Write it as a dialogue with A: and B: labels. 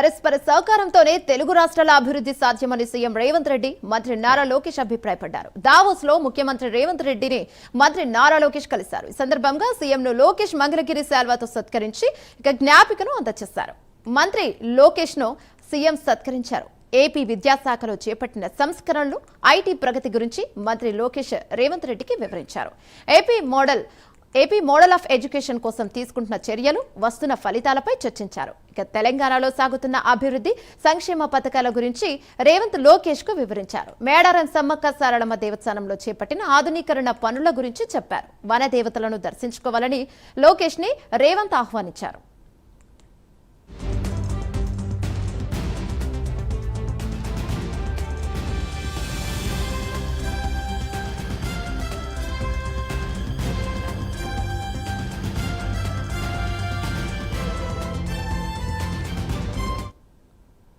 A: పరస్పర సహకారంతోనే తెలుగు రాష్ట్రాల అభివృద్ధి సాధ్యమని సీఎం రేవంత్ రెడ్డి మంత్రి నారా లోకేష్ అభిప్రాయపడ్డారు. దావోస్ లో ముఖ్యమంత్రి రేవంత్ రెడ్డిని మంత్రి నారా లోకేష్ కలిశారు. ఈ సందర్భంగా సీఎం ను లోకేష్ మంగళగిరి శాల్వాతో సత్కరించి జ్ఞాపికను అందజేశారు. మంత్రి లోకేష్ ను సీఎం సత్కరించారు. ఏపీ విద్యాశాఖలో చేపట్టిన సంస్కరణలు, ఐటీ ప్రగతి గురించి మంత్రి లోకేష్ రేవంత్ రెడ్డికి వివరించారు. ఏపీ మోడల్ ఆఫ్ ఎడ్యుకేషన్ కోసం తీసుకుంటున్న చర్యలు, వస్తున్న ఫలితాలపై చర్చించారు. ఇక తెలంగాణలో సాగుతున్న అభివృద్ధి, సంక్షేమ పథకాల గురించి రేవంత్ లోకేష్ కు వివరించారు. మేడారం సమ్మక్క సారలమ్మ దేవస్థానంలో చేపట్టిన ఆధునీకరణ పనుల గురించి చెప్పారు. వన దేవతలను దర్శించుకోవాలని లోకేష్ ని రేవంత్ ఆహ్వానించారు.